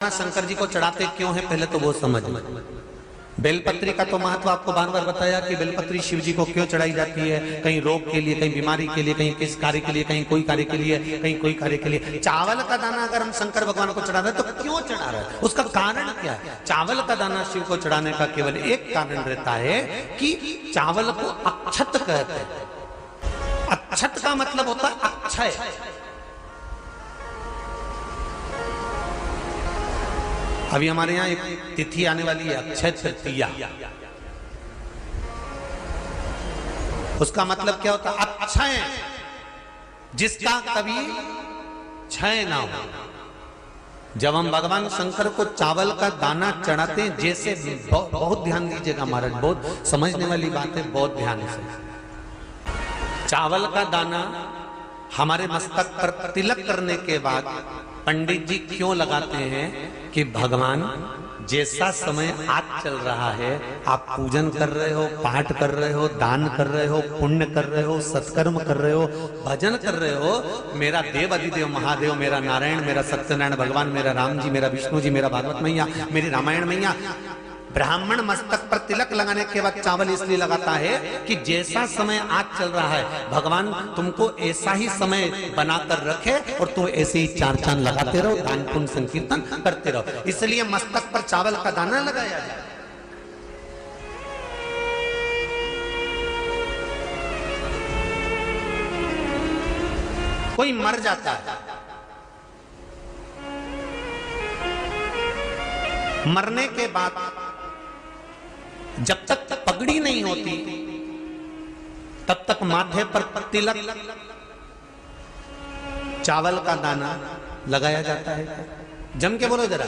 शंकर जी को चढ़ाते क्यों है, पहले तो वो समझ। बेलपत्री का तो महत्व आपको बार बार बताया कि बेलपत्री शिव जी को क्यों चढ़ाई जाती है, कहीं रोग के लिए, कहीं बीमारी के लिए, कहीं किस कार्य के लिए, कहीं कोई कार्य के लिए, कहीं कोई कार्य के लिए। चावल का दाना अगर हम शंकर भगवान को चढ़ा रहे हैं तो क्यों चढ़ा रहे हैं, उसका कारण क्या है? चावल का दाना शिव को चढ़ाने का केवल एक कारण रहता है कि चावल को अक्षत कहते हैं। अक्षत का मतलब होता है अक्षय। अभी हमारे यहाँ एक तिथि आने वाली है, अक्षय तृतीया। उसका मतलब क्या होता है? अक्षय, जिसका कभी क्षय ना हो। जब हम भगवान शंकर को चावल का दाना चढ़ाते हैं, जैसे बहुत ध्यान दीजिएगा महाराज, बहुत समझने वाली बात है, बहुत ध्यान से। चावल का दाना हमारे मस्तक पर तिलक करने के बाद पंडित जी क्यों लगाते हैं कि भगवान जैसा समय आज चल रहा है, आप पूजन कर रहे हो, पाठ कर रहे हो, दान कर रहे हो, पुण्य कर रहे हो, सत्कर्म कर रहे हो, भजन कर रहे हो, मेरा देव अधिदेव महादेव, मेरा नारायण, मेरा सत्यनारायण भगवान, मेरा राम जी, मेरा विष्णु जी, मेरा भागवत मैया, मेरी रामायण मैया, ब्राह्मण मस्तक पर तिलक लगाने के बाद चावल इसलिए लगाता है कि जैसा समय आज चल रहा है, भगवान तुमको ऐसा ही समय बनाकर रखे और तुम ऐसे ही चार चांद लगाते रहो, दान पुण्य संकीर्तन करते रहो। इसलिए मस्तक पर चावल का दाना लगाया जाए। कोई मर जाता है, मरने के बाद जब तक पगड़ी नहीं होती तब तक माथे पर तिलक, चावल का दाना लगाया जाता है। जम के बोलो जरा,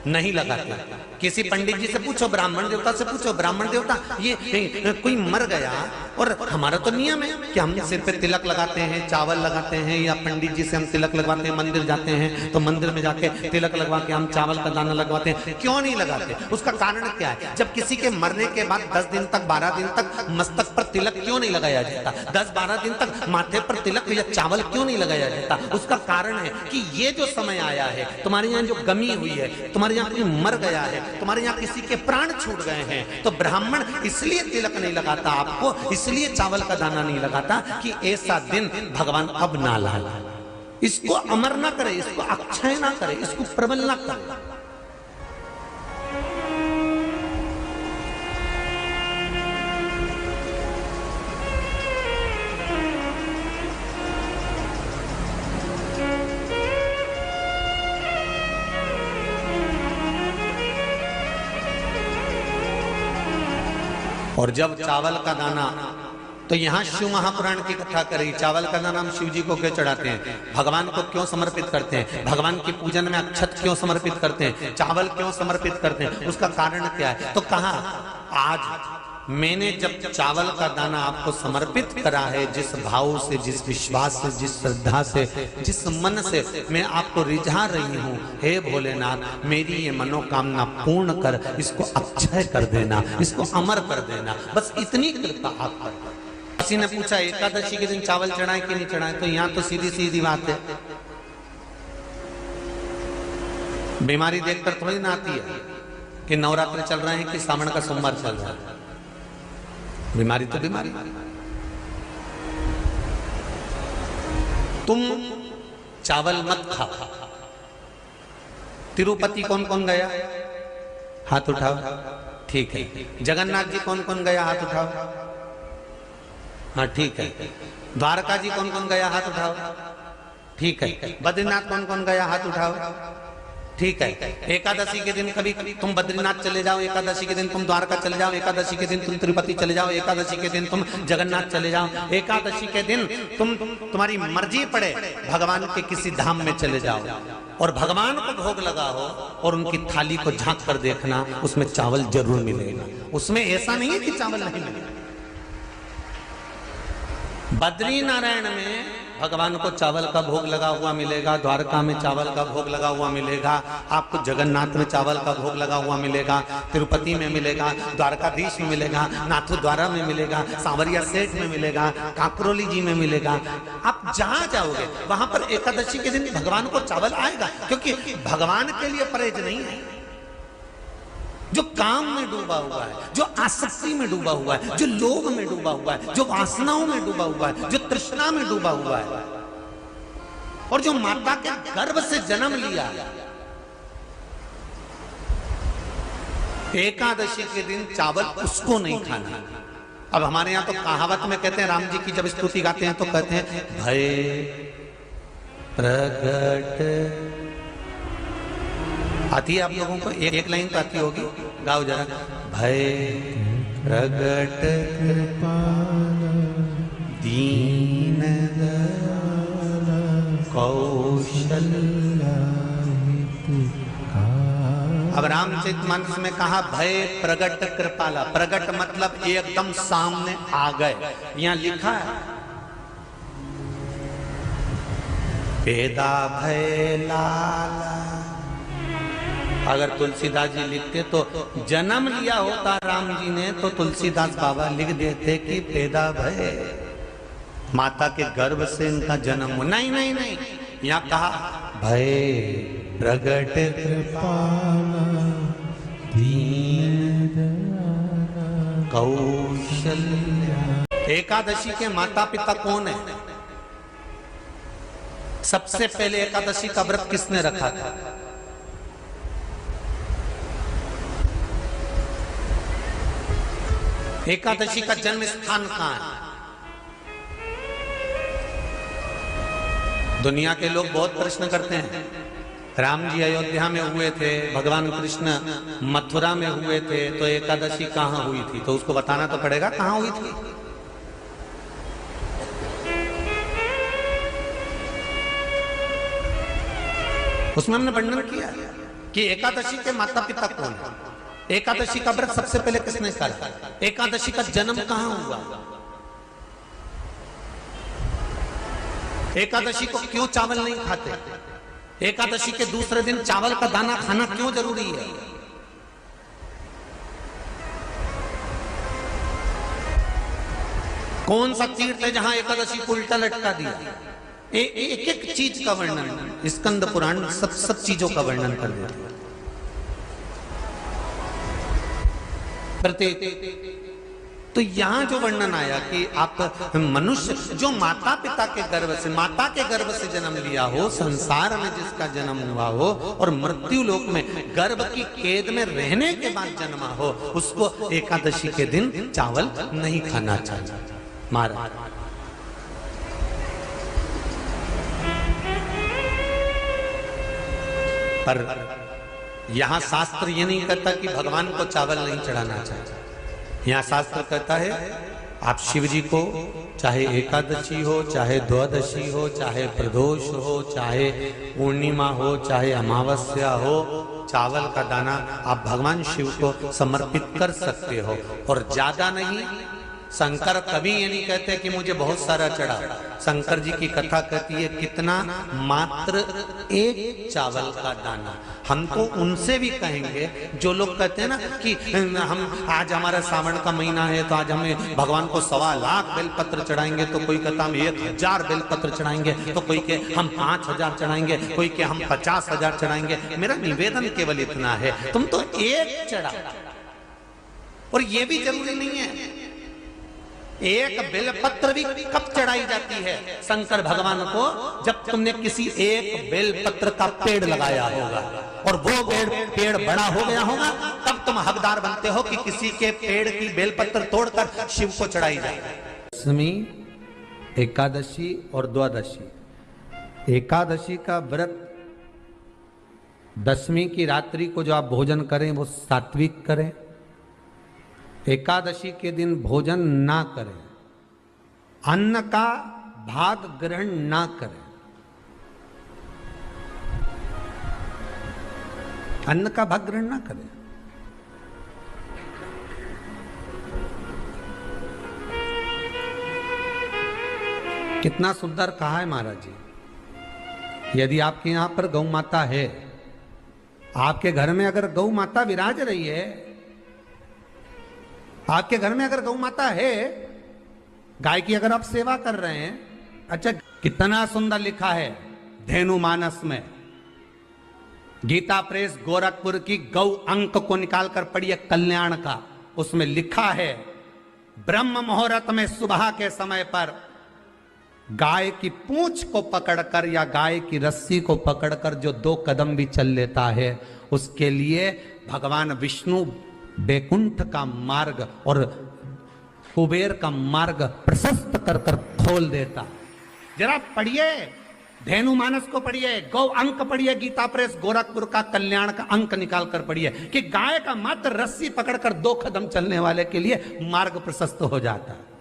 नहीं लगाते। किसी पंडित जी से पूछो, ब्राह्मण देवता से पूछो, ब्राह्मण देवता ये कोई मर गया, और हमारा तो नियम है कि हम सिर पे तिलक लगाते हैं, चावल लगाते हैं, या पंडित जी से हम तिलक लगवाते हैं, मंदिर जाते हैं तो मंदिर में जाके तिलक लगवा के हम चावल का दाना लगवाते हैं। क्यों नहीं लगाते? उसका कारण क्या है? जब किसी के मरने के बाद 10 दिन तक, 12 दिन तक मस्तक पर तिलक क्यों नहीं लगाया जाता? 10-12 दिन तक माथे पर तिलक या चावल क्यों नहीं लगाया जाता? उसका कारण है कि ये जो समय आया है, तुम्हारे यहाँ जो गमी हुई है, तुम्हारे यहाँ कोई मर गया है, तुम्हारे यहाँ किसी के प्राण छूट गए हैं, तो ब्राह्मण इसलिए तिलक नहीं लगाता आपको, इसलिए चावल का दाना नहीं लगाता कि ऐसा दिन भगवान अब ना लाए, इसको अमर ना करे, इसको अक्षय ना करे, इसको प्रबल ना करे। और जब चावल का दाना, तो यहाँ शिव महापुराण की कथा करी, चावल का दाना हम शिव जी को क्यों चढ़ाते हैं, भगवान को क्यों समर्पित करते हैं, भगवान की पूजन में अक्षत क्यों समर्पित करते हैं, चावल क्यों समर्पित करते हैं, उसका कारण क्या है? तो कहा आज मैंने जब चावल का दाना आपको समर्पित करा है, जिस भाव से, जिस विश्वास से, जिस श्रद्धा से, जिस मन से मैं आपको रिझा रही हूँ, हे भोलेनाथ मेरी ये मनोकामना पूर्ण कर, इसको अक्षय कर देना, इसको अमर कर देना, बस इतनी कृपा आप कर। किसी ने पूछा एकादशी के दिन चावल चढ़ाए कि नहीं चढ़ाए, तो यहाँ तो सीधी सीधी बात है, बीमारी देखकर थोड़ी ना आती है कि नवरात्र चल रहे हैं कि सावन का सोमवार चल रहा है। बीमारी तो बीमारी। तुम चावल मत खाओ। तिरुपति कौन कौन गया? हाथ उठाओ। ठीक है। जगन्नाथ जी कौन कौन गया? हाथ उठाओ। हाँ ठीक है। द्वारका जी कौन कौन गया? हाथ उठाओ। ठीक है। बद्रीनाथ कौन कौन गया? हाथ उठाओ। ठीक है। एकादशी के दिन कभी तुम बद्रीनाथ चले जाओ, एकादशी के दिन तुम द्वारका चले जाओ, एकादशी के दिन तुम तिरुपति चले जाओ, एकादशी के दिन तुम जगन्नाथ चले जाओ, एकादशी के दिन तुम्हारी मर्जी पड़े भगवान के किसी धाम में चले जाओ और भगवान को भोग लगाओ और उनकी थाली को झांक कर देखना, उसमें चावल जरूर मिलेगा। उसमें ऐसा नहीं है कि चावल नहीं मिलेगा। बद्री नारायण में भगवान को चावल का भोग लगा हुआ मिलेगा, द्वारका में चावल का भोग लगा हुआ मिलेगा, आपको जगन्नाथ में चावल का भोग लगा हुआ मिलेगा, तिरुपति में मिलेगा, द्वारकाधीश में मिलेगा, नाथद्वारा में मिलेगा, सांवरिया सेठ में मिलेगा, काकरोली जी में मिलेगा। आप जहां जाओगे वहां पर एकादशी के दिन भगवान को चावल आएगा, क्योंकि भगवान के लिए परहेज नहीं है। जो काम में डूबा हुआ है, जो आसक्ति में डूबा हुआ है, जो लोभ में डूबा हुआ है, जो वासनाओं में डूबा हुआ है, जो तृष्णा में डूबा हुआ है, और जो माता के गर्भ से जन्म लिया, एकादशी के दिन चावल उसको नहीं खाना। अब हमारे यहां तो कहावत में कहते हैं, राम जी की जब स्तुति गाते हैं तो कहते हैं, भय प्रगट, आती है आप लोगों को? एक लाइन तो आती होगी, गाओ जरा। भय प्रगट दीन कौशल्या। अब रामचरितमानस में कहा भय प्रगट कृपाला। प्रगट मतलब एकदम सामने आ गए। यहां लिखा है पेदा भय लाला। अगर तुलसीदास जी लिखते तो जन्म लिया होता राम जी ने तो तुलसीदास बाबा लिख देते कि पैदा भय, माता के गर्भ से इनका जन्म। नहीं नहीं नहीं, यहाँ कहा भय प्रगट कृपाला दीन कौशल्या। एकादशी के माता पिता कौन है? सबसे पहले एकादशी का व्रत किसने रखा था? एकादशी का जन्म स्थान कहां है? दुनिया के लोग बहुत प्रश्न करते हैं, राम जी अयोध्या में हुए थे, भगवान कृष्ण मथुरा में हुए थे, तो एकादशी कहां हुई थी? तो उसको बताना तो पड़ेगा कहां हुई थी। उसमें हमने वर्णन किया कि एकादशी के माता पिता कौन है, एकादशी का व्रत सबसे पहले किसने करा, एकादशी का जन्म कहां हुआ, एकादशी को क्यों चावल नहीं खाते, एकादशी के दूसरे दिन चावल का दाना खाना क्यों जरूरी है। कौन सा तीर्थ है जहां एकादशी को उल्टा लटका दिया। एक एक चीज का वर्णन स्कंद पुराण सब चीजों का वर्णन कर देते हैं। तो यहां जो वर्णन आया कि आप मनुष्य जो माता पिता के गर्भ से, माता के गर्भ से जन्म लिया हो, संसार में जिसका जन्म हुआ हो और मृत्यु लोक में गर्भ की कैद में रहने के बाद जन्मा हो, उसको एकादशी के दिन चावल नहीं खाना चाहिए। मारा पर यहां शास्त्र ये नहीं कहता कि भगवान को चावल नहीं चढ़ाना चाहिए। यहां शास्त्र कहता है आप शिव जी को चाहे एकादशी हो, चाहे द्वादशी हो, चाहे प्रदोष हो, चाहे पूर्णिमा हो, चाहे अमावस्या हो, चावल का दाना आप भगवान शिव को समर्पित कर सकते हो, और ज्यादा नहीं। शंकर कभी ये नहीं कहते कि मुझे बहुत सारा चढ़ा। शंकर जी की कथा कहती है कितना, मात्र एक चावल का दाना। हम तो उनसे भी कहेंगे जो लोग कहते हैं ना कि हम आज हमारा सावन का महीना है तो आज हमें भगवान को 1.25 लाख बेलपत्र चढ़ाएंगे, तो कोई कहता हम 1000 बेलपत्र चढ़ाएंगे, तो कोई के हम 5000 चढ़ाएंगे, कोई के हम 50,000 चढ़ाएंगे। मेरा निवेदन केवल इतना है, तुम तो एक चढ़ा। और ये भी जरूरी नहीं है, एक बेलपत्र भी कब चढ़ाई जाती है शंकर भगवान को, जब तुमने किसी एक बेलपत्र का पेड़ लगाया होगा और वो पेड़ बड़ा हो गया होगा, तब तुम हकदार बनते हो कि किसी के पेड़ की बेलपत्र तोड़कर शिव को चढ़ाई जाए। दशमी, एकादशी और द्वादशी। एकादशी का व्रत, दशमी की रात्रि को जो आप भोजन करें वो सात्विक करें, एकादशी के दिन भोजन ना करें, अन्न का भाग ग्रहण ना करें, अन्न का भाग ग्रहण ना करें। कितना सुंदर कहा है महाराज जी। यदि आपके यहां पर गौ माता है, आपके घर में अगर गौ माता विराज रही है, आपके घर में अगर गौ माता है, गाय की अगर आप सेवा कर रहे हैं, अच्छा कितना सुंदर लिखा है धेनु मानस में, गीता प्रेस गोरखपुर की गौ अंक को निकालकर पढ़िए कल्याण का, उसमें लिखा है ब्रह्म मुहूर्त में सुबह के समय पर गाय की पूंछ को पकड़कर या गाय की रस्सी को पकड़कर जो 2 कदम भी चल लेता है, उसके लिए भगवान विष्णु बैकुंठ का मार्ग और कुबेर का मार्ग प्रशस्त कर कर खोल देता। जरा पढ़िए धेनु मानस को पढ़िए, गौ अंक पढ़िए, गीता प्रेस गोरखपुर का कल्याण का अंक निकाल कर पढ़िए कि गाय का मात्र रस्सी पकड़कर 2 कदम चलने वाले के लिए मार्ग प्रशस्त हो जाता है।